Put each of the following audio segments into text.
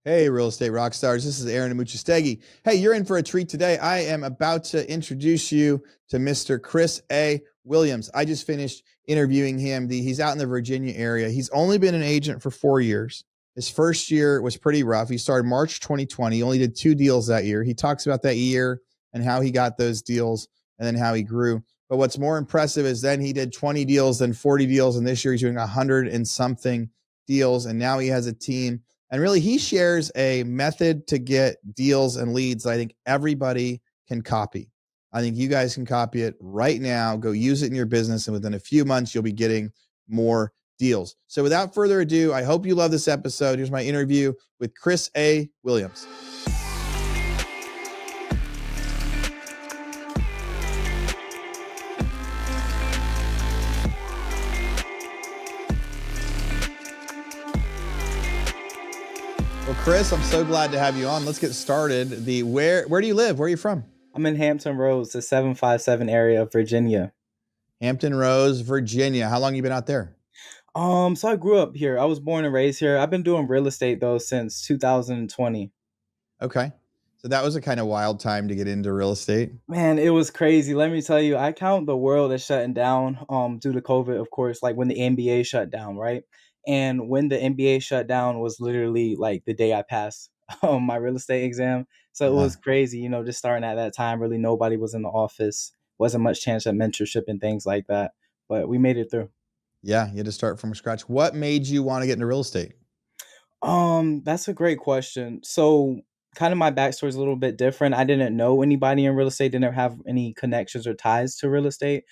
Hey, real estate rock stars. This is Aaron Amuchastegui. Hey, you're in for a treat today. I am about to introduce you to Mr. Chris A. Williams. I just finished interviewing him. He's out in the Virginia area. He's only been an agent for 4 years. His first year was pretty rough. He started March 2020. He only did 2 deals that year. He talks about that year and how he got those deals and then how he grew. But what's more impressive is then he did 20 deals, then 40 deals, and this year he's doing 100 and something deals. And now he has a team, and really, he shares a method to get deals and leads that I think everybody can copy. I think you guys can copy it right now. Go use it in your business, and within a few months, you'll be getting more deals. So without further ado, I hope you love this episode. Here's my interview with Chris A. Williams. Well, Chris, I'm so glad to have you on. Let's get started. Where do you live? Where are you from? I'm in Hampton Roads, the 757 area of Virginia. Hampton Roads, Virginia. How long you been out there? So I grew up here. I was born and raised here. I've been doing real estate though since 2020. Okay. So that was a kind of wild time to get into real estate. Man, it was crazy. Let me tell you, I count the world as shutting down due to COVID, of course, like when the NBA shut down, right? And when the NBA shut down was literally like the day I passed my real estate exam. So it Yeah. was crazy, just starting at that time, really nobody was in the office. Wasn't much chance at mentorship and things like that. But we made it through. Yeah, you had to start from scratch. What made you want to get into real estate? That's a great question. So, kind of my backstory is a little bit different. I didn't know anybody in real estate, didn't have any connections or ties to real estate.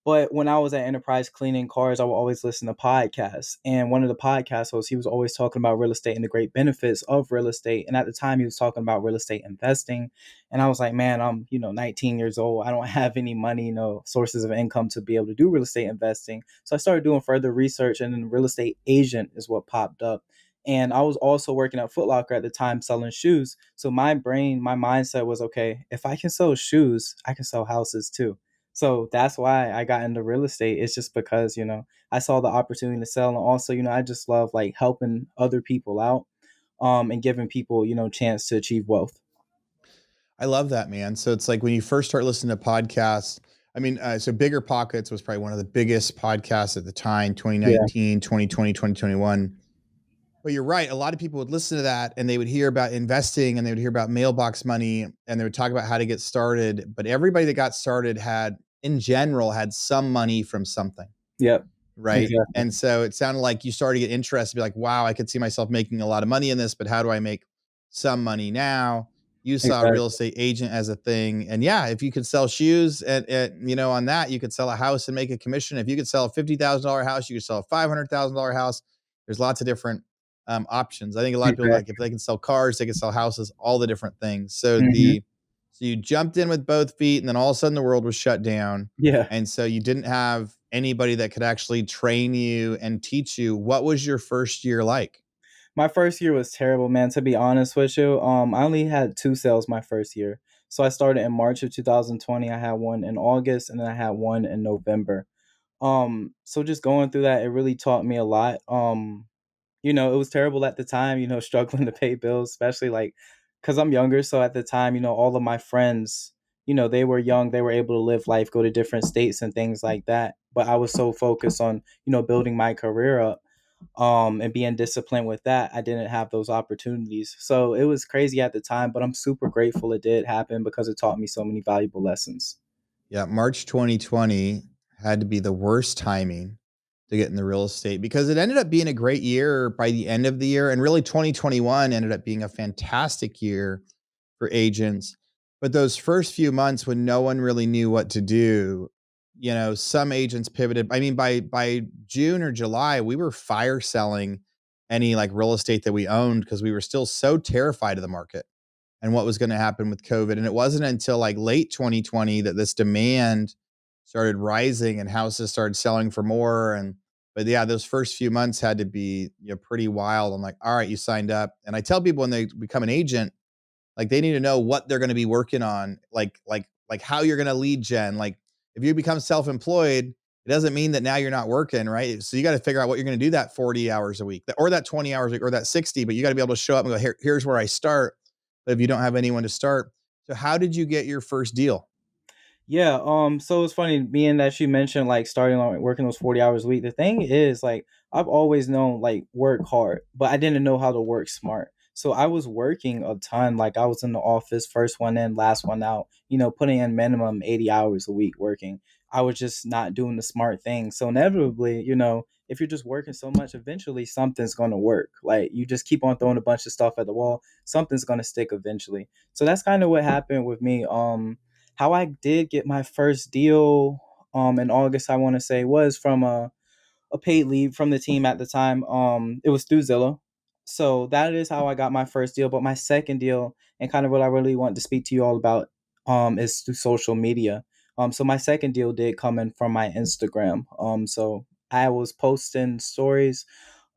But when I was at Enterprise cleaning cars, I would always listen to podcasts. And one of the podcast hosts, he was always talking about real estate and the great benefits of real estate. And at the time, he was talking about real estate investing. And I was like, man, I'm 19 years old. I don't have any money, sources of income to be able to do real estate investing. So I started doing further research, and then real estate agent is what popped up. And I was also working at Foot Locker at the time selling shoes. So my mindset was, okay, if I can sell shoes, I can sell houses too. So that's why I got into real estate. It's just because, I saw the opportunity to sell. And also, I just love like helping other people out, and giving people, chance to achieve wealth. I love that, man. So it's like when you first start listening to podcasts, I mean, so Bigger Pockets was probably one of the biggest podcasts at the time, Yeah. 2019, 2020, 2021. But you're right. A lot of people would listen to that and they would hear about investing and they would hear about mailbox money and they would talk about how to get started. But everybody that got started had, in general, had some money from something. Yep. Right. Exactly. And so it sounded like you started to get interested, be like, wow, I could see myself making a lot of money in this, but how do I make some money now? You saw a real Exactly. estate agent as a thing. And yeah, if you could sell shoes on that, you could sell a house and make a commission. If you could sell a $50,000 house, you could sell a $500,000 house. There's lots of different options. I think a lot of people like if Exactly. they can sell cars, they can sell houses, all the different things. Hmm. So you jumped in with both feet, and then all of a sudden the world was shut down, Yeah. and so you didn't have anybody that could actually train you and teach you. What was your first year like? My first year was terrible, man, to be honest with you. I only had two sales my first year. So I started in March of 2020. I had one in August, and then I had one in November. So just going through that, it really taught me a lot. It was terrible at the time, struggling to pay bills, especially like because I'm younger. So at the time, all of my friends, they were young, they were able to live life, go to different states and things like that. But I was so focused on, building my career up, and being disciplined with that. I didn't have those opportunities. So it was crazy at the time, but I'm super grateful it did happen because it taught me so many valuable lessons. Yeah, March 2020 had to be the worst timing to get in the real estate because it ended up being a great year by the end of the year, and really 2021 ended up being a fantastic year for agents. But those first few months when no one really knew what to do, some agents pivoted. I mean, by June or July, we were fire selling any like real estate that we owned because we were still so terrified of the market and what was going to happen with COVID. And it wasn't until like late 2020 that this demand started rising and houses started selling for more. But yeah, those first few months had to be pretty wild. I'm like, all right, you signed up. And I tell people when they become an agent, like they need to know what they're going to be working on, like how you're going to lead gen. Like if you become self-employed, it doesn't mean that now you're not working, right? So you got to figure out what you're going to do that 40 hours a week or that 20 hours a week or that 60, but you got to be able to show up and go, here's where I start. But if you don't have anyone to start, so how did you get your first deal? Yeah, so it's funny being that you mentioned like starting on working those 40 hours a week. The thing is, like, I've always known like work hard, but I didn't know how to work smart. So I was working a ton. Like I was in the office, first one in, last one out, putting in minimum 80 hours a week working. I was just not doing the smart thing. So inevitably, if you're just working so much, eventually something's gonna work. Like you just keep on throwing a bunch of stuff at the wall, something's gonna stick eventually. So that's kind of what happened with me. How I did get my first deal in August, I want to say, was from a paid lead from the team at the time. It was through Zillow. So that is how I got my first deal. But my second deal, and kind of what I really want to speak to you all about, is through social media. So my second deal did come in from my Instagram. So I was posting stories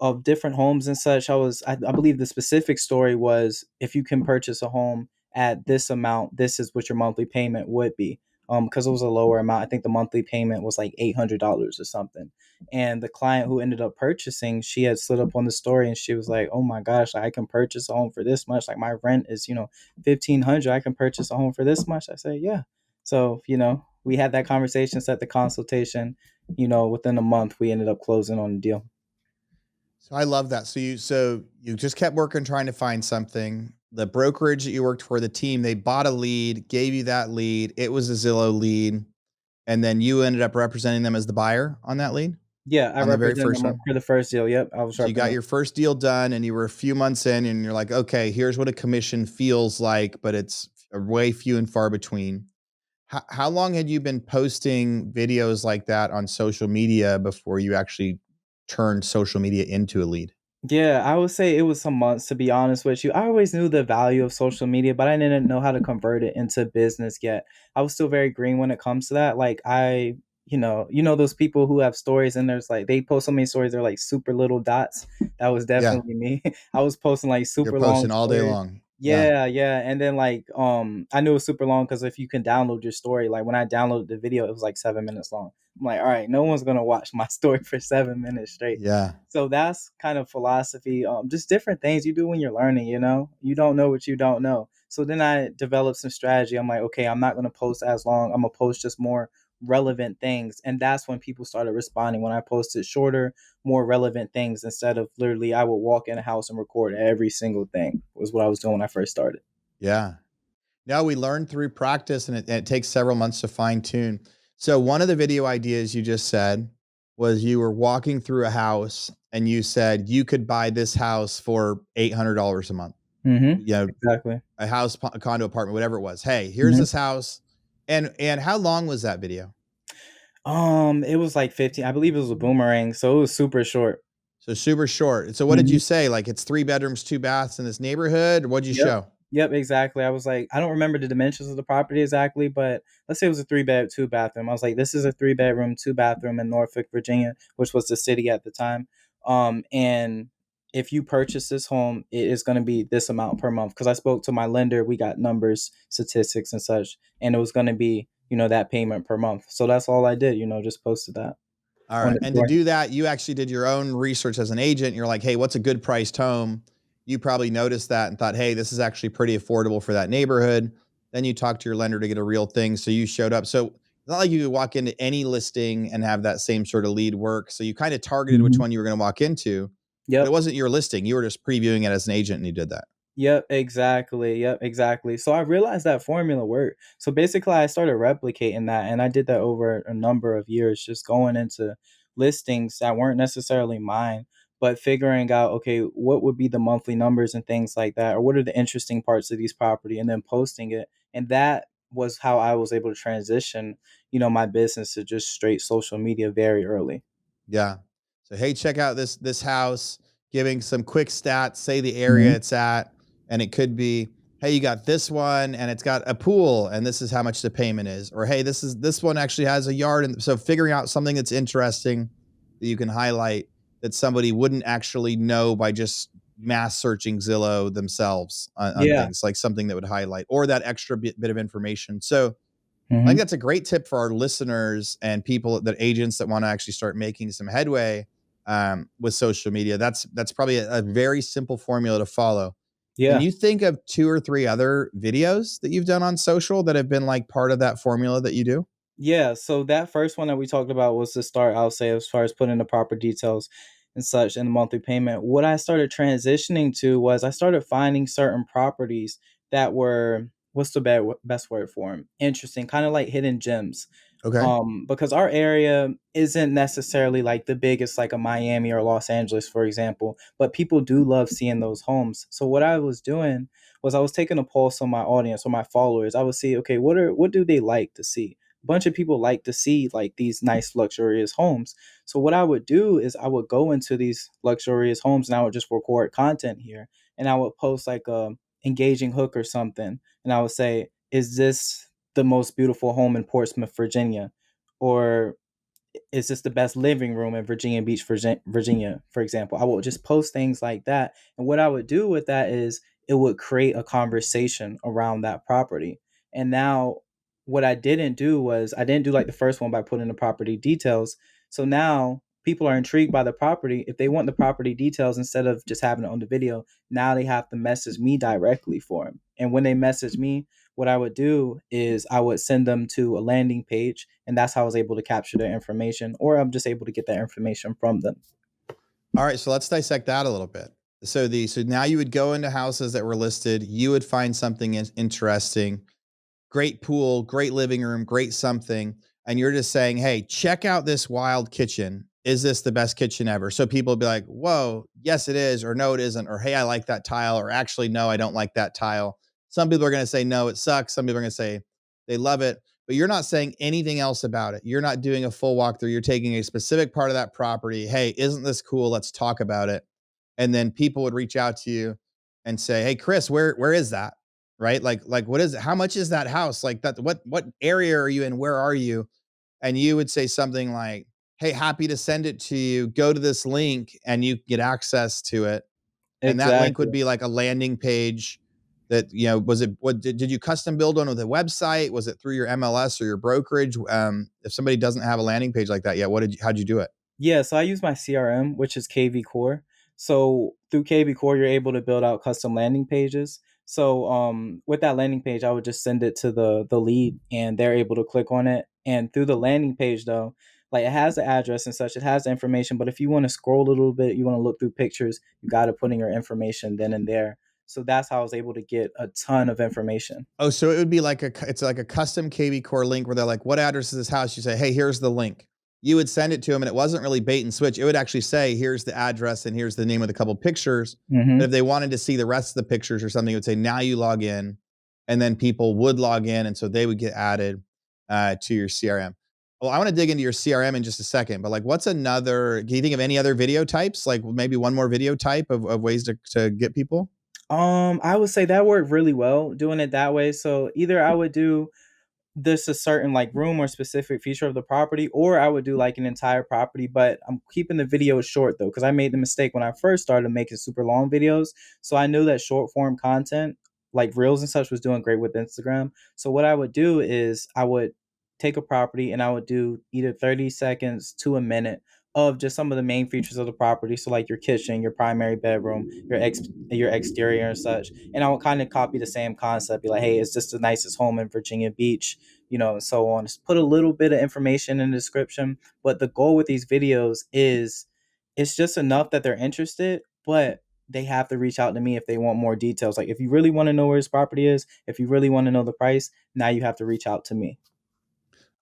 of different homes and such. I believe the specific story was, if you can purchase a home at this amount, this is what your monthly payment would be. Because it was a lower amount. I think the monthly payment was like $800 or something. And the client who ended up purchasing, she had slid up on the story and she was like, "Oh my gosh, I can purchase a home for this much. Like my rent is, 1,500. I can purchase a home for this much." I said, "Yeah." So, we had that conversation, set the consultation. Within a month, we ended up closing on the deal. So I love that. So you just kept working trying to find something. The brokerage that you worked for, the team, they bought a lead, gave you that lead. It was a Zillow lead, and then you ended up representing them as the buyer on that lead Yeah, I on the very represented first them one. for the first deal. Yep, I was So you got representing. your first deal done, and you were a few months in, and you're like, okay, here's what a commission feels like, but it's way few and far between. How long had you been posting videos like that on social media before you actually turned social media into a lead? Yeah, I would say it was some months, to be honest with you. I always knew the value of social media, but I didn't know how to convert it into business yet. I was still very green when it comes to that. Like those people who have stories and there's like they post so many stories, they're like super little dots. That was Yeah, definitely me. I was posting like you're super long posting all day stories. long. Yeah. Yeah, yeah. And then like I knew it was super long because if you can download your story, like when I downloaded the video, it was like 7 minutes long. I'm like, all right, no one's gonna watch my story for 7 minutes straight. Yeah. So that's kind of philosophy, just different things you do when you're learning, you don't know what you don't know. So then I developed some strategy. I'm like, okay, I'm not going to post as long. I'm going to post just more relevant things. And that's when people started responding, when I posted shorter, more relevant things, instead of literally I would walk in a house and record every single thing, was what I was doing when I first started. Yeah. No, we learn through practice, and it takes several months to fine tune. So one of the video ideas you just said was you were walking through a house and you said you could buy this house for $800 a month. You know, Exactly. a house, a condo, apartment, whatever it was. Hey, here's hmm this house. And how long was that video? It was like 15. I believe it was a boomerang, so it was super short. So super short. So what did hmm you say? Like it's 3 bedrooms, 2 baths in this neighborhood? Or what'd you Yep. show? Yep, exactly. I was like, I don't remember the dimensions of the property exactly, but let's say it was a 3 bed, 2 bathroom. I was like, this is a 3 bedroom, 2 bathroom in Norfolk, Virginia, which was the city at the time. And if you purchase this home, it is going to be this amount per month. Because I spoke to my lender, we got numbers, statistics, and such, and it was going to be, that payment per month. So that's all I did, just posted that All on right. the And to store. do that, you actually did your own research as an agent. You're like, hey, what's a good priced home? You probably noticed that and thought, hey, this is actually pretty affordable for that neighborhood. Then you talked to your lender to get a real thing. So you showed up. So it's not like you could walk into any listing and have that same sort of lead work. So you kind of targeted which Mhm. one you were going to walk into, but it Yep. wasn't your listing. You were just previewing it as an agent and you did that. Yep, exactly. Yep, exactly. So I realized that formula worked. So basically, I started replicating that, and I did that over a number of years, just going into listings that weren't necessarily mine, but figuring out, okay, what would be the monthly numbers and things like that, or what are the interesting parts of these property, and then posting it. And that was how I was able to transition, my business to just straight social media very early. Yeah. So hey, check out this house, giving some quick stats, say the area Mhm. it's at, and it could be, hey, you got this one and it's got a pool and this is how much the payment is. Or hey, this one actually has a yard. And so figuring out something that's interesting that you can highlight that somebody wouldn't actually know by just mass searching Zillow themselves on Yeah. things, like something that would highlight or that extra bit of information. So I think Hmm. that's a great tip for our listeners and people that agents that want to actually start making some headway with social media. That's probably a very simple formula to follow. Can Yeah. you think of 2 or 3 other videos that you've done on social that have been like part of that formula that you do? Yeah, so that first one that we talked about was the start, I'll say, as far as putting the proper details and such in the monthly payment. What I started transitioning to was I started finding certain properties that were, what's the best word for them? Interesting, kind of like hidden gems. Okay. Because our area isn't necessarily like the biggest, like a Miami or Los Angeles, for example, but people do love seeing those homes. So what I was doing was I was taking a pulse on my audience or my followers. I would see, okay, what do they like to see? Bunch of people like to see like these nice luxurious homes. So what I would do is I would go into these luxurious homes and I would just record content here and I would post like a engaging hook or something and I would say, is this the most beautiful home in Portsmouth, Virginia? Or is this the best living room in Virginia Beach, Virginia, for example? I would just post things like that. And what I would do with that is it would create a conversation around that property. And now what I didn't do was I didn't do like the first one by putting the property details. So now people are intrigued by the property. If they want the property details instead of just having it on the video, now they have to message me directly for them. And when they message me, what I would do is I would send them to a landing page, and that's how I was able to capture their information, or I'm just able to get that information from them. All right, so let's dissect that a little bit. So now you would go into houses that were listed, you would find something interesting, great pool, great living room, great something, and you're just saying, "Hey, check out this wild kitchen. Is this the best kitchen ever?" So people will be like, "Whoa, yes it is," or "No it isn't," or "Hey, I like that tile," or "Actually no, I don't like that tile." Some people are going to say, "No, it sucks." Some people are going to say they love it, but you're not saying anything else about it. You're not doing a full walkthrough. You're taking a specific part of that property. "Hey, isn't this cool? Let's talk about it." And then people would reach out to you and say, "Hey, Chris, where is that?" Right? Like what is it? How much is that house? Like that what area are you in? Where are you? And you would say something like, "Hey, happy to send it to you. Go to this link and you get access to it." And that link would Exactly. be like a landing page that, was it what did you custom build on with a website? Was it through your MLS or your brokerage? If somebody doesn't have a landing page like that yet, how'd you do it? Yeah, so I use my CRM, which is KV Core. So through KV Core, you're able to build out custom landing pages. So with that landing page, I would just send it to the lead, and they're able to click on it. And through the landing page, though, like it has the address and such, it has the information. But if you want to scroll a little bit, you want to look through pictures, you got to put in your information then and there. So that's how I was able to get a ton of information. Oh, so it would be like it's like a custom KV Core link where they're like, "What address is this house?" You say, "Hey, here's the link." You would send it to them, and it wasn't really bait and switch. It would actually say, "Here's the address, and here's the name of the couple pictures." But Hmm. if they wanted to see the rest of the pictures or something, it would say, "Now you log in," and then people would log in, and so they would get added to your CRM. Well, I want to dig into your CRM in just a second, but like, what's another? Can you think of any other video types? Like maybe one more video type of ways to get people? I would say that worked really well doing it that way. So either I would do this a certain like room or specific feature of the property, or I would do like an entire property, but I'm keeping the videos short though because I made the mistake when I first started making super long videos. So I knew that short form content like reels and such was doing great with Instagram. So what I would do is I would take a property and I would do either 30 seconds to a minute of just some of the main features of the property, so like your kitchen, your primary bedroom, your exterior and such. And I would kind of copy the same concept, be like, hey, it's just the nicest home in Virginia Beach, and so on. Just put a little bit of information in the description. But the goal with these videos is it's just enough that they're interested, but they have to reach out to me if they want more details. Like if you really want to know where this property is, if you really want to know the price, now you have to reach out to me.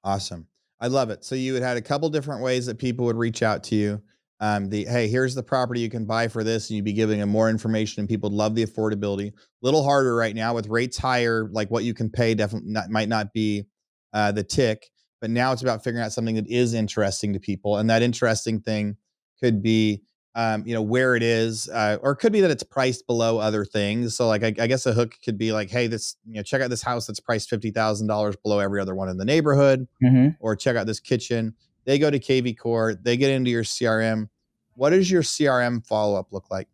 Awesome. I love it. So you had a couple different ways that people would reach out to you. The hey, here's the property you can buy for this, and you'd be giving them more information, and people love the affordability. Little harder right now with rates higher, like what you can pay definitely might not be the tick, but now it's about figuring out something that is interesting to people, and that interesting thing could be where it is, or it could be that it's priced below other things. So like I guess a hook could be like, hey, this check out this house that's priced $50,000 below every other one in the neighborhood, Mm-hmm. or check out this kitchen. They go to KV Core, they get into your CRM. What does your CRM follow up look like?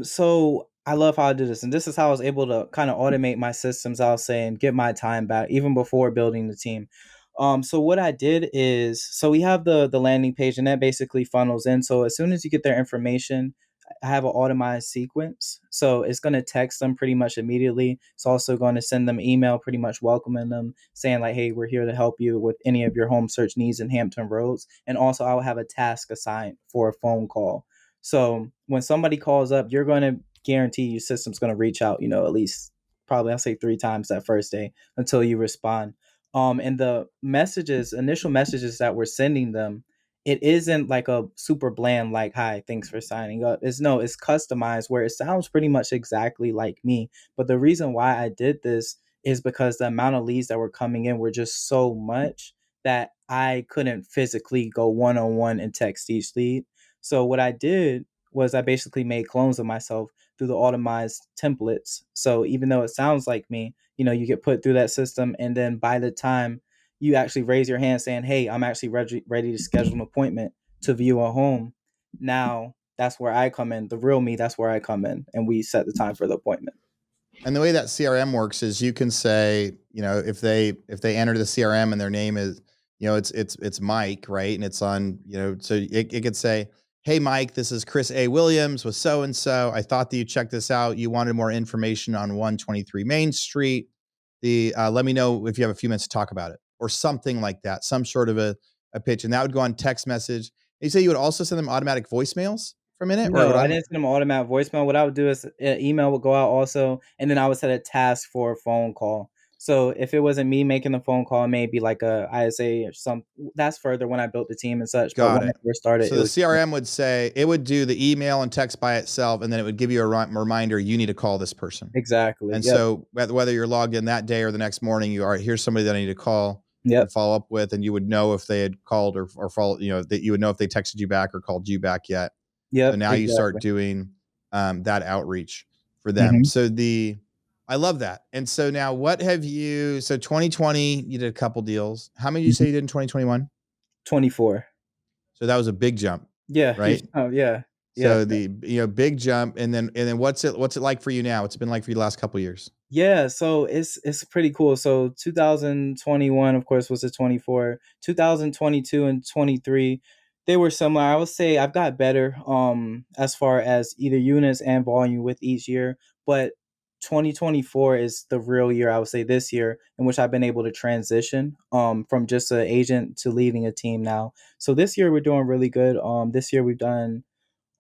So I love how I do this. And this is how I was able to kind of automate my systems, I'll say, and get my time back even before building the team. So what I did is, so we have the landing page, and that basically funnels in. So as soon as you get their information, I have an automated sequence. So it's going to text them pretty much immediately. It's also going to send them email pretty much welcoming them, saying like, hey, we're here to help you with any of your home search needs in Hampton Roads. And also I will have a task assigned for a phone call. So when somebody calls up, you're going to guarantee your system's going to reach out, at least probably I'll say 3 times that first day until you respond. And the messages, initial messages that we're sending them, it isn't like a super bland like, hi, thanks for signing up. It's customized where it sounds pretty much exactly like me. But the reason why I did this is because the amount of leads that were coming in were just so much that I couldn't physically go one on one and text each lead. So what I did was I basically made clones of myself through the automized templates. So even though it sounds like me, you get put through that system, and then by the time you actually raise your hand saying, hey, I'm actually ready to schedule an appointment to view a home. Now that's where I come in. The real me, that's where I come in. And we set the time for the appointment. And the way that CRM works is you can say, if they enter the CRM and their name is, it's Mike, right? And it's on, so it could say, hey, Mike, this is Chris A. Williams with so-and-so. I thought that you checked this out. You wanted more information on 123 Main Street. Let me know if you have a few minutes to talk about it, or something like that, some sort of a pitch. And that would go on text message. You say you would also send them automatic voicemails for a minute? Or No, I didn't send them automatic voicemail. What I would do is email would go out also, and then I would set a task for a phone call. So if it wasn't me making the phone call, maybe like a ISA or some. That's further when I built the team and such. Got but when it. I first started, So it the was CRM would say, it would do the email and text by itself, and then it would give you a reminder, you need to call this person. exactly. And Yep. so whether you're logged in that day or the next morning, you are, here's somebody that I need to call Yep. and follow up with, and you would know if they had called or follow, that you would know if they texted you back or called you back yet. Yep. So now you start doing that outreach for them. Mhm. So I love that. And so now so 2020, you did a couple deals. How many did you say you did in 2021? 24. So that was a big jump, Yeah. right? Oh, yeah. Yeah. So the big jump, and then what's it like for you now? What's it been like for you the last couple of years? Yeah, so it's pretty cool. So 2021, of course, was a 24. 2022 and 23, they were similar. I would say I've got better as far as either units and volume with each year, but 2024 is the real year, I would say this year, in which I've been able to transition from just an agent to leading a team now. So this year we're doing really good. This year we've done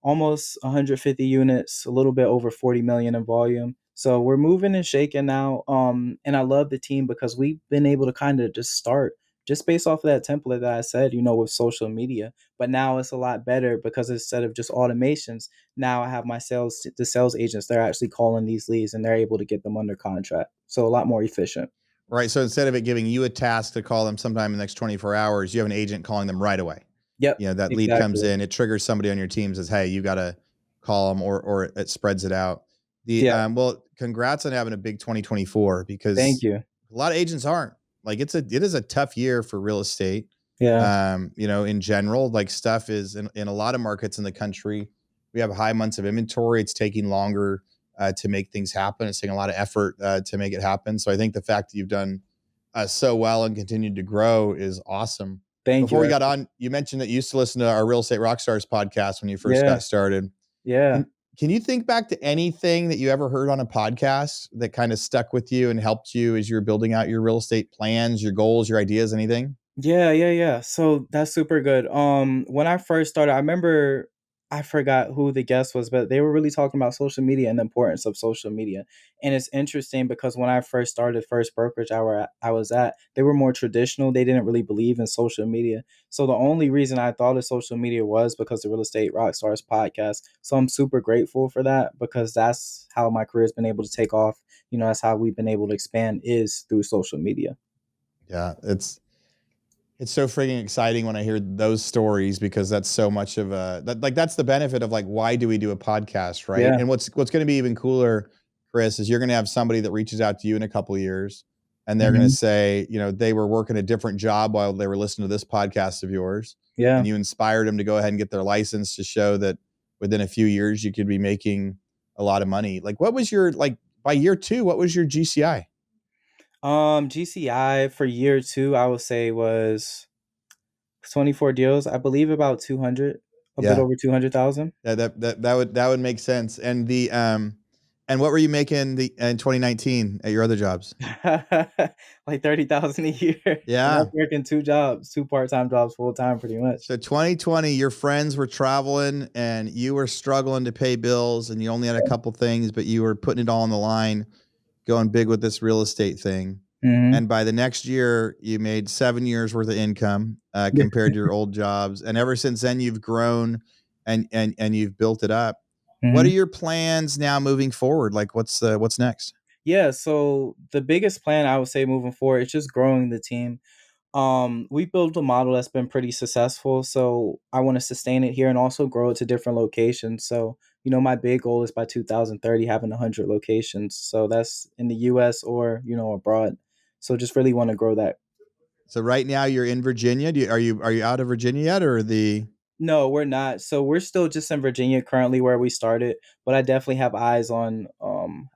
almost 150 units, a little bit over 40 million in volume. So we're moving and shaking now. And I love the team because we've been able to kind of just start just based off of that template that I said, with social media. But now it's a lot better because instead of just automations, now I have the sales agents, they're actually calling these leads and they're able to get them under contract. So a lot more efficient. Right. So instead of it giving you a task to call them sometime in the next 24 hours, you have an agent calling them right away. Yep. That lead comes in, it triggers somebody on your team, says, hey, you got to call them, or it spreads it out. Well, congrats on having a big 2024, because Thank you. a lot of agents aren't. Like it is a tough year for real estate. Yeah. In general, like stuff is in a lot of markets in the country, we have high months of inventory. It's taking longer to make things happen. It's taking a lot of effort to make it happen. So I think the fact that you've done so well and continued to grow is awesome. Thank Before you. we got on, you mentioned that you used to listen to our Real Estate Rockstars podcast when you first Yeah. got started. Yeah. Can you think back to anything that you ever heard on a podcast that kind of stuck with you and helped you as you were building out your real estate plans, your goals, your ideas, anything? Yeah. So that's super good. When I first started, I remember I forgot who the guest was, but they were really talking about social media and the importance of social media. And it's interesting because when I first started first brokerage I was at, they were more traditional. They didn't really believe in social media. So the only reason I thought of social media was because the Real Estate Rockstars podcast. So I'm super grateful for that because that's how my career has been able to take off. That's how we've been able to expand is through social media. Yeah, it's so freaking exciting when I hear those stories, because that's so much of that's the benefit of like, why do we do a podcast, right? Yeah. And what's going to be even cooler, Chris, is you're going to have somebody that reaches out to you in a couple of years, and they're going to say, they were working a different job while they were listening to this podcast of yours. Yeah. And you inspired them to go ahead and get their license, to show that within a few years you could be making a lot of money. Like, what was your like by year two? What was your GCI? GCI for year two, I would say was 24 deals. I believe about 200, a bit Yeah, over 200,000. that would make sense. And what were you making the in 2019 at your other jobs? Like 30,000 a year. And Yeah. that's working two jobs, two part-time jobs full time pretty much. So 2020, your friends were traveling and you were struggling to pay bills and you only had a couple things, but you were putting it all on the line, going big with this real estate thing. Mhm. And by the next year, you made 7 years worth of income compared to your old jobs. And ever since then, you've grown and you've built it up. What are Mhm. your plans now moving forward? Like, what's next? Yeah, so the biggest plan I would say moving forward is just growing the team. We built a model that's been pretty successful, so I want to sustain it here and also grow it to different locations. So, my big goal is by 2030 having 100 locations. So that's in the US or, abroad. So just really want to grow that. So right now you're in Virginia. Are you out of Virginia yet, or the? No, we're not. So we're still just in Virginia currently where we started, but I definitely have eyes on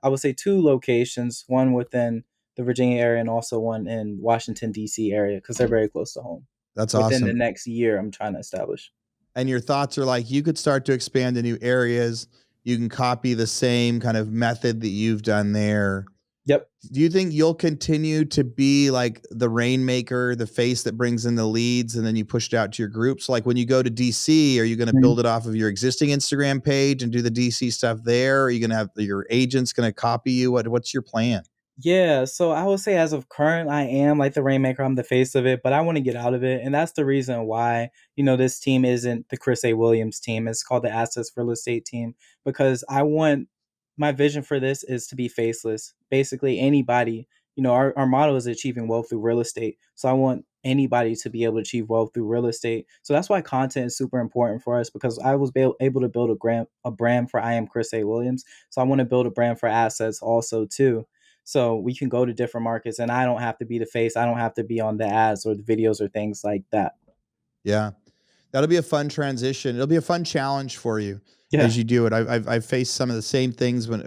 I would say two locations, one within the Virginia area and also one in Washington DC area because they're very close to home. That's Within the awesome. next year I'm trying to establish. And your thoughts are like you could start to expand to new areas. You can copy the same kind of method that you've done there. Yep. Do you think you'll continue to be like the rainmaker, the face that brings in the leads, and then you push it out to your groups? Like when you go to DC, are you going to Mhm. build it off of your existing Instagram page and do the DC stuff there? Are you going to have your agents going to copy you? What's your plan? Yeah, so I would say as of current, I am like the rainmaker. I'm the face of it, but I want to get out of it, and that's the reason why this team isn't the Chris A. Williams team. It's called the Assets Real Estate team because I want my vision for this is to be faceless. Basically, anybody. Our motto is achieving wealth through real estate. So I want anybody to be able to achieve wealth through real estate. So that's why content is super important for us because I was able to build a brand for I am Chris A. Williams. So I want to build a brand for assets also too, so we can go to different markets and I don't have to be the face. I don't have to be on the ads or the videos or things like that. Yeah. That'll be a fun transition. It'll be a fun challenge for you Yeah. as you do it. I've faced some of the same things when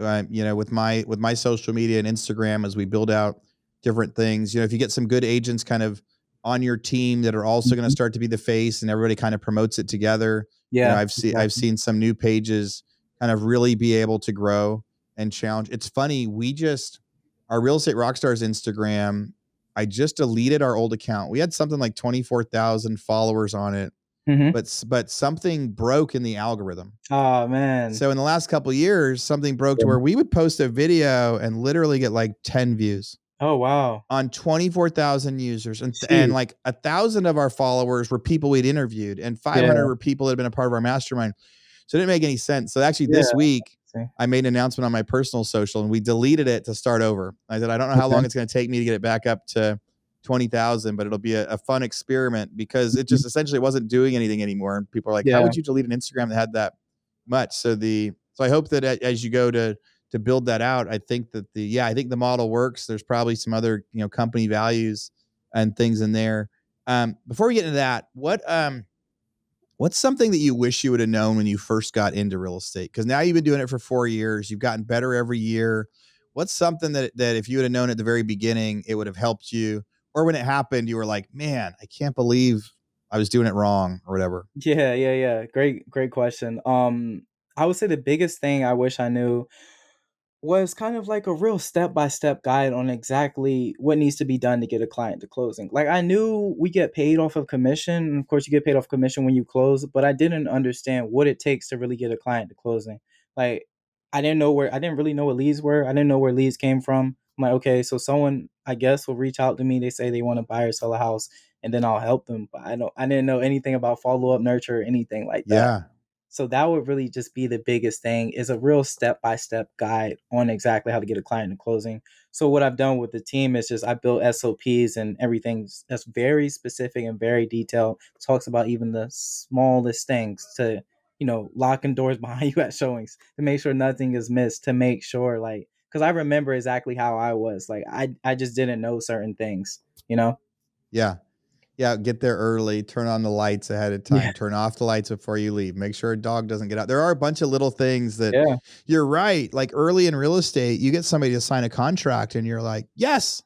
with my social media and Instagram as we build out different things. If you get some good agents kind of on your team that are also going to Mhm. start to be the face, and everybody kind of promotes it together. Yeah. I've Exactly. seen some new pages kind of really be able to grow and challenge. It's funny. Our real estate rockstars Instagram. I just deleted our old account. We had something like 24,000 followers on it, Hmm. but something broke in the algorithm. Oh man. So in the last couple of years, something broke to Yeah. where we would post a video and literally get like 10 views Oh wow. on 24,000 users. And Shoot. like 1,000 of our followers were people we'd interviewed, and 500 Yeah. were people that had been a part of our mastermind. So it didn't make any sense. So actually, Yeah. this week, See. I made an announcement on my personal social and we deleted it to start over. I said, I don't know how long Okay. it's going to take me to get it back up to 20,000, but it'll be a fun experiment because it Mhm. just essentially wasn't doing anything anymore. And people are like, how Yeah. would you delete an Instagram that had that much? So I hope that as you go to build that out, I think that I think the model works. There's probably some other, company values and things in there. Before we get into that, what's something that you wish you would have known when you first got into real estate? Because now you've been doing it for 4 years. You've gotten better every year. What's something that if you would have known at the very beginning, it would have helped you? Or when it happened, you were like, man, I can't believe I was doing it wrong or whatever. Yeah, yeah, yeah. Great question. I would say the biggest thing I wish I knew was kind of like a real step-by-step guide on exactly what needs to be done to get a client to closing. Like I knew we get paid off of commission, and of course you get paid off commission when you close, but I didn't understand what it takes to really get a client to closing. Like I didn't really know what leads were. I didn't know where leads came from. I'm like, okay, so someone I guess will reach out to me. They say they want to buy or sell a house, and then I'll help them. But I didn't know anything about follow-up nurture or anything like that. Yeah. So that would really just be the biggest thing is a real step-by-step guide on exactly how to get a client to closing. So what I've done with the team is just I built SOPs and everything that's very specific and very detailed. Talks about even the smallest things to, locking doors behind you at showings to make sure nothing is missed, to make sure like because I remember exactly how I was. Like I just didn't know certain things, you know? Yeah. Yeah, get there early, turn on the lights ahead of Yeah. time, turn off the lights before you leave, make sure a dog doesn't get out. There are a bunch of little things that Yeah. you're right. Like early in real estate, you get somebody to sign a contract and you're like, yes,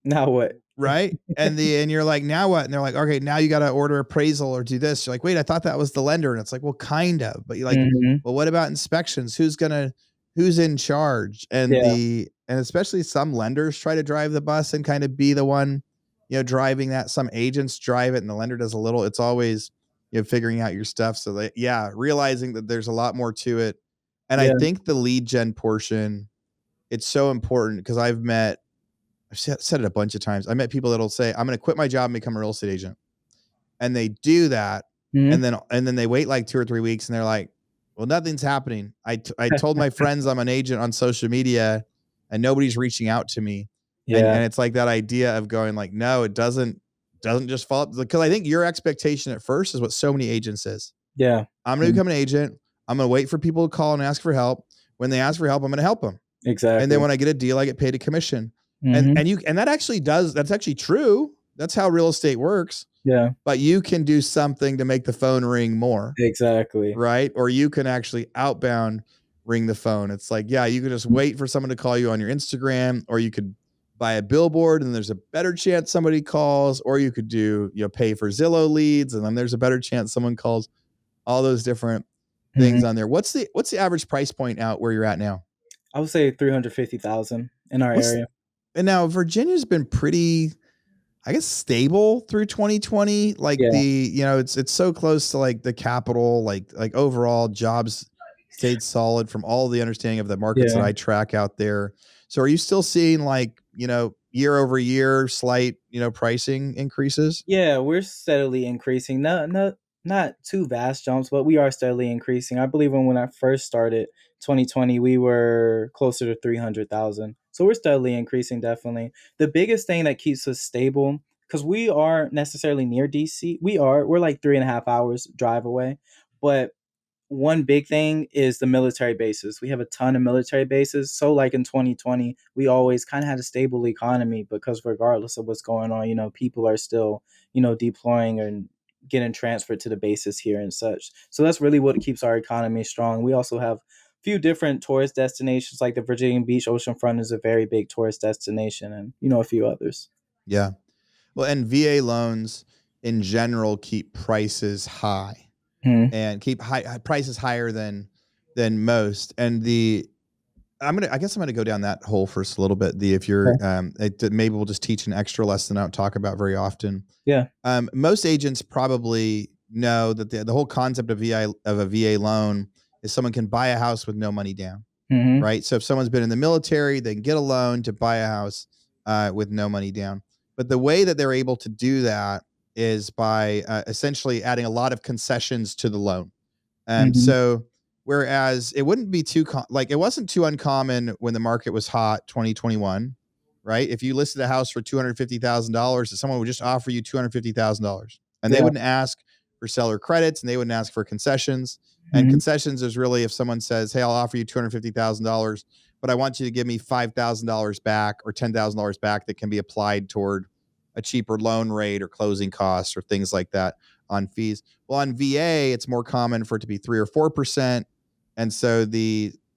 Now what? right? And you're like, now what? And they're like, okay, now you got to order appraisal or do this. You're like, wait, I thought that was the lender. And it's like, well, kind of, but you're like, Mhm. well, what about inspections? Who's in charge? Yeah. And especially some lenders try to drive the bus and kind of be the one, driving that. Some agents drive it and the lender does a little. It's always, figuring out your stuff. So that, yeah, realizing that there's a lot more to it. And I Yeah. think the lead gen portion, it's so important because I've said it a bunch of times. I met people that'll say, I'm going to quit my job and become a real estate agent. And they do that. Mhm. And then they wait like 2 or 3 weeks and they're like, well, nothing's happening. I told my friends I'm an agent on social media and nobody's reaching out to me. And Yeah. it's like that idea of going like, no, it doesn't just fall up. Because I think your expectation at first is what so many agents is. Yeah. I'm going to become an agent. I'm going to wait for people to call and ask for help. When they ask for help, I'm going to help them. And then Exactly. when I get a deal, I get paid a commission. Mhm. And that's actually true. That's how real estate works. Yeah. But you can do something to make the phone ring more, Exactly. right? Or you can actually outbound ring the phone. It's like, yeah, you can just wait for someone to call you on your Instagram, or you could buy a billboard and there's a better chance somebody calls, or you could do, pay for Zillow leads and then there's a better chance someone calls. All those different things Mhm. on there. What's the average price point out where you're at now? I would say 350,000 in our What's area. and now Virginia's been pretty, I guess, stable through 2020. Like Yeah. it's so close to like the capital, like overall jobs stayed solid from all the understanding of the markets that Yeah. I track out there. So are you still seeing like, year over year slight, pricing increases? Yeah, we're steadily increasing. Not too vast jumps, but we are steadily increasing. I believe when I first started 2020, we were closer to 300,000. So we're steadily increasing, definitely. The biggest thing that keeps us stable, because we aren't necessarily near DC. We're like 3.5 hours drive away. But one big thing is the military bases. We have a ton of military bases. So like in 2020, we always kind of had a stable economy because regardless of what's going on, people are still, deploying and getting transferred to the bases here and such. So that's really what keeps our economy strong. We also have a few different tourist destinations, like the Virginia Beach oceanfront is a very big tourist destination, and a few others. Yeah. Well, and VA loans in general keep prices high Hmm. and keep high prices higher than most. And I guess I'm gonna go down that hole first a little bit. If you're Okay. maybe we'll just teach an extra lesson I don't talk about very often. Yeah. Most agents probably know that the whole concept of a VA loan is someone can buy a house with no money down, Hmm. right? So if someone's been in the military, they can get a loan to buy a house with no money down. But the way that they're able to do that is by essentially adding a lot of concessions to the loan. Hmm. So whereas it wouldn't be like it wasn't too uncommon when the market was hot, 2021, right? If you listed a house for $250,000, someone would just offer you $250,000, and they Yeah. wouldn't ask for seller credits and they wouldn't ask for concessions. And Hmm. concessions is really if someone says, "Hey, I'll offer you $250,000, but I want you to give me $5,000 back or $10,000 back that can be applied toward a cheaper loan rate or closing costs or things like that on fees." Well, on VA, it's more common for it to be 3 or 4%, and so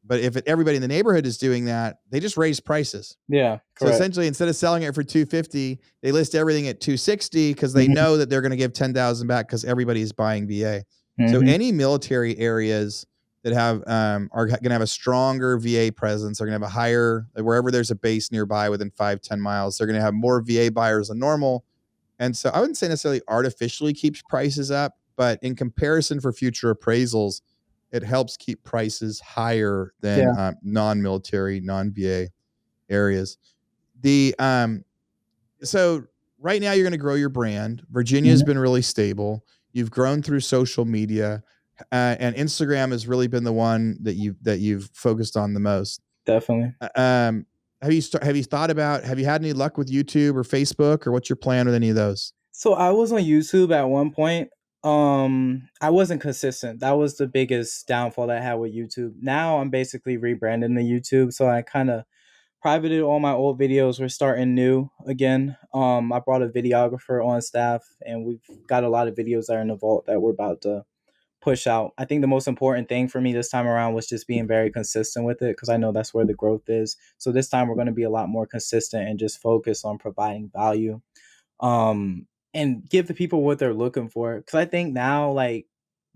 but if everybody in the neighborhood is doing that, they just raise prices. Yeah. So Correct. essentially, instead of selling it for 250, they list everything at 260 because they Hmm. know that they're going to give 10,000 back because everybody's buying VA. So Hmm. any military areas that have are going to have a stronger VA presence, are going to have a higher wherever there's a base nearby within 5-10 miles. They're going to have more VA buyers than normal, and so I wouldn't say necessarily artificially keeps prices up, but in comparison for future appraisals, it helps keep prices higher than Yeah. non-military, non-VA areas. The So right now you're going to grow your brand. Virginia's Mhm. been really stable. You've grown through social media, and Instagram has really been the one that you've focused on the most. Definitely. Um, have you had any luck with YouTube or Facebook, or what's your plan with any of those? So I was on YouTube at one point. I wasn't consistent. That was the biggest downfall that I had with YouTube. Now I'm basically rebranding the YouTube, so I kind of privated all my old videos. We're starting new again. I brought a videographer on staff, and we've got a lot of videos that are in the vault that we're about to push out. I think the most important thing for me this time around was just being very consistent with it, because I know that's where the growth is. So this time we're going to be a lot more consistent and just focus on providing value, um and give the people what they're looking for, because I think now, like,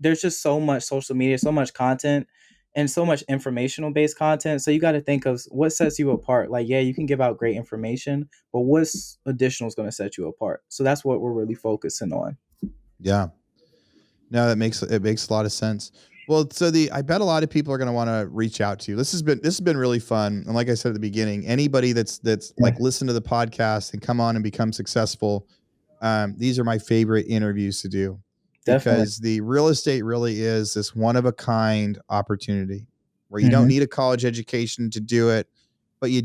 there's just so much social media, so much content, and so much informational based content. So you got to think of what sets you apart. Like, yeah, you can give out great information, but what's additional is going to set you apart. So that's what we're really focusing on. Yeah. No, it makes a lot of sense. Well, so the I bet a lot of people are going to want to reach out to you. This has been really fun, and like I said at the beginning, anybody that's Yeah, like listen to the podcast and come on and become successful, these are my favorite interviews to do, definitely. because the real estate really is this one of a kind opportunity where you don't Hmm. need a college education to do it, but you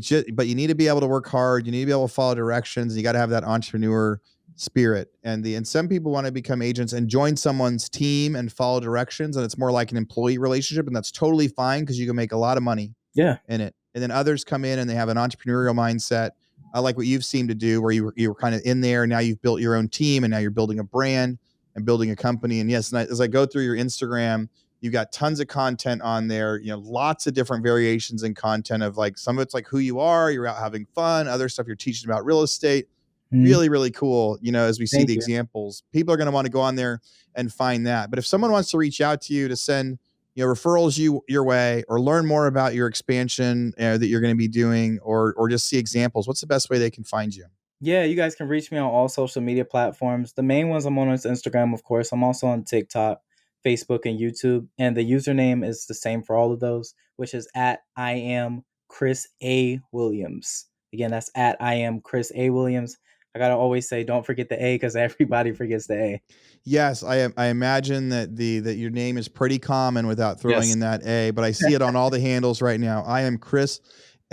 need to be able to work hard. You need to be able to follow directions. You got to have that entrepreneur spirit. And some people want to become agents and join someone's team and follow directions, and it's more like an employee relationship, and that's totally fine because you can make a lot of money Yeah. in it. And then others come in and they have an entrepreneurial mindset. I like what you've seemed to do, where you were kind of in there, and now you've built your own team, and now you're building a brand and building a company. And yes, and as I go through your Instagram, you've got tons of content on there. Lots of different variations in content of, like, some of it's like who you are. You're out having fun. Other stuff you're teaching about real estate. Mhm. Really, really cool. As we see Thank the you. examples, people are going to want to go on there and find that. But if someone wants to reach out to you to send referrals your way, or learn more about your expansion that you're going to be doing, or just see examples, what's the best way they can find you? Yeah, you guys can reach me on all social media platforms. The main ones I'm on is Instagram, of course. I'm also on TikTok, Facebook, and YouTube. And the username is the same for all of those, which is at I am Chris A. Williams. Again, that's at I am Chris A. Williams. I gotta always say, don't forget the A, because everybody forgets the A. Yes, I imagine that your name is pretty common without throwing Yes. in that A, but I see it on all the handles right now. I am Chris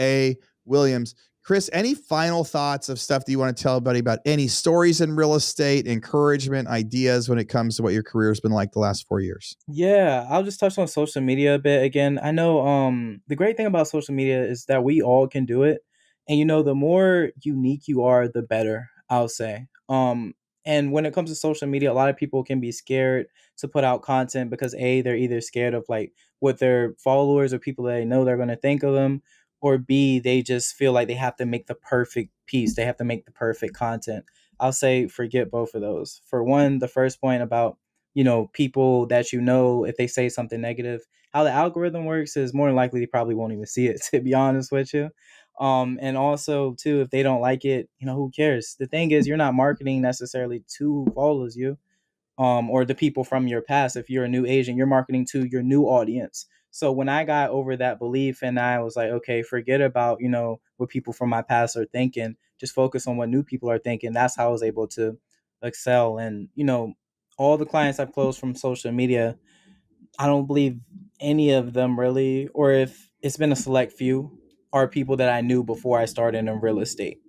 A. Williams. Chris, any final thoughts of stuff that you want to tell everybody about, any stories in real estate, encouragement, ideas when it comes to what your career has been like the last 4 years? Yeah, I'll just touch on social media a bit again. I know the great thing about social media is that we all can do it. And the more unique you are, the better, I'll say. And when it comes to social media, a lot of people can be scared to put out content because A, they're either scared of like what their followers or people that they know they're going to think of them, or B, they just feel like they have to make the perfect piece. They have to make the perfect content. I'll say forget both of those. For one, the first point about people that if they say something negative, how the algorithm works is more than likely they probably won't even see it, to be honest with you. And also too, if they don't like it, who cares? The thing is, you're not marketing necessarily to who follows you, or the people from your past. If you're a new agent, you're marketing to your new audience. So when I got over that belief and I was like, okay, forget about, what people from my past are thinking, just focus on what new people are thinking. That's how I was able to excel. And, all the clients I've closed from social media, I don't believe any of them really, or if it's been a select few, are people that I knew before I started in real estate.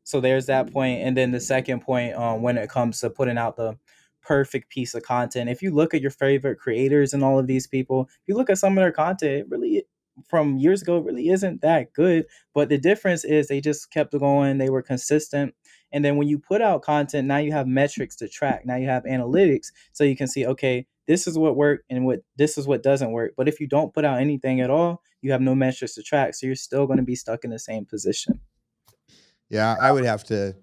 So there's that point. And then the second point, when it comes to putting out the perfect piece of content, if you look at your favorite creators and all of these people, if you look at some of their content, it really, from years ago, it really isn't that good. But the difference is they just kept going, they were consistent. And then when you put out content, now you have metrics to track. Now you have analytics, so you can see, okay, this is what worked and what this is what doesn't work. But if you don't put out anything at all, you have no metrics to track. So you're still going to be stuck in the same position. Yeah, I would have to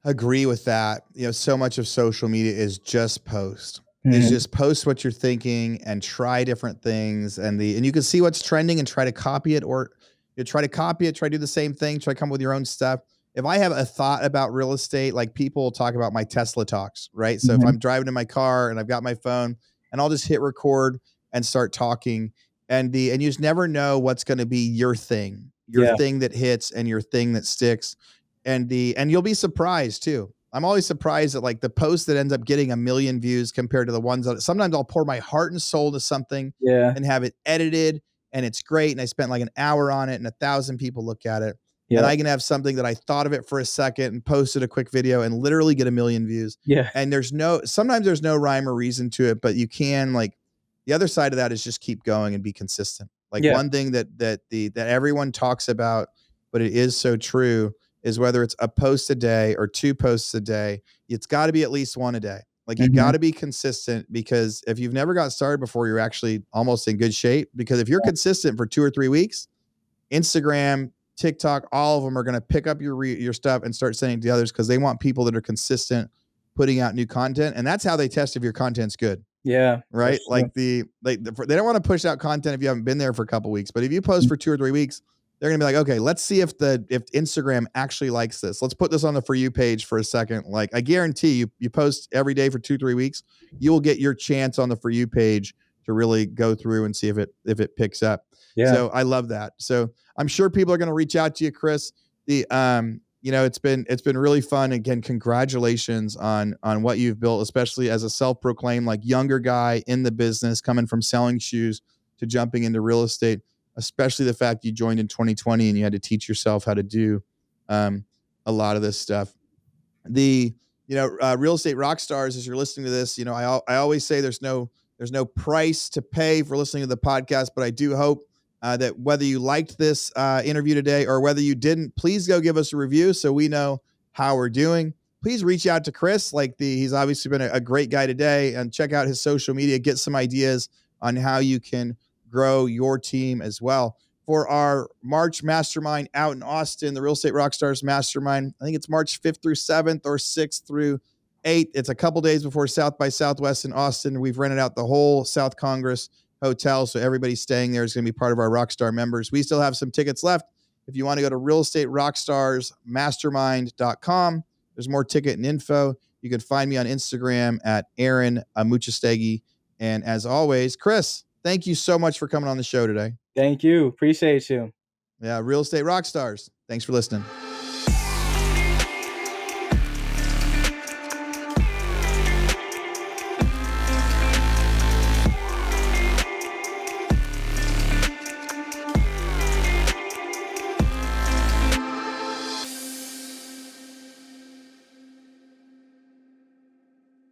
agree with that. So much of social media is just post. Is Mhm. just post what you're thinking and try different things, and you can see what's trending and try to copy it, or you try to copy it, try to do the same thing, try to come up with your own stuff. If I have a thought about real estate, like, people talk about my Tesla talks, right? So if Mhm. I'm driving in my car and I've got my phone, and I'll just hit record and start talking, and you just never know what's going to be your Yeah. thing that hits and your thing that sticks, and you'll be surprised too. I'm always surprised at, like, the post that ends up getting 1 million views compared to the ones that sometimes I'll pour my heart and soul to something Yeah. and have it edited and it's great. And I spent like an hour on it and 1,000 people look at it. And Yep. I can have something that I thought of it for a second and posted a quick video and literally get 1 million views. Yeah. And sometimes there's no rhyme or reason to it, but you can, like, the other side of that is just keep going and be consistent. Like, Yeah. one thing that everyone talks about but it is so true, is whether it's a post a day or 2 posts a day, it's got to be at least 1 a day. Like you got Mhm. to be consistent, because if you've never got started before, you're actually almost in good shape, because if you're consistent for 2 or 3 weeks, Instagram, TikTok, all of them are going to pick up your stuff and start sending it to others, because they want people that are consistent putting out new content, and that's how they test if your content's good, Yeah, right? that's true. Like they don't want to push out content if you haven't been there for a couple weeks, but if you post for 2 or 3 weeks, they're gonna be like, okay, let's see if Instagram actually likes this. Let's put this on the For You page for a second. Like I guarantee you post every day for 2 3 weeks, you will get your chance on the For You page to really go through and see if it picks up. Yeah. So I love that. So I'm sure people are going to reach out to you, Chris. It's been really fun. Again, congratulations on what you've built, especially as a self-proclaimed like younger guy in the business, coming from selling shoes to jumping into real estate. Especially the fact you joined in 2020 and you had to teach yourself how to do um, a lot of this stuff. The Real estate rock stars, as you're listening to this, I always say there's no price to pay for listening to the podcast, but I do hope that whether you liked this interview today or whether you didn't, please go give us a review so we know how we're doing. Please reach out to Chris. He's obviously been a great guy today, and check out his social media, get some ideas on how you can grow your team as well. For our March mastermind out in Austin, the Real Estate Rockstars Mastermind, I think it's March 5th through 7th or 6th through 8th. It's a couple days before South by Southwest in Austin. We've rented out the whole South Congress Hotel, so everybody staying there is going to be part of our Rockstar members. We still have some tickets left. If you want to go to realestaterockstarsmastermind.com, there's more ticket and info. You can find me on Instagram at Aaron Amuchastegui. And as always, Chris, thank you so much for coming on the show today. Thank you. Appreciate you. Yeah, Real Estate Rockstars. Thanks for listening.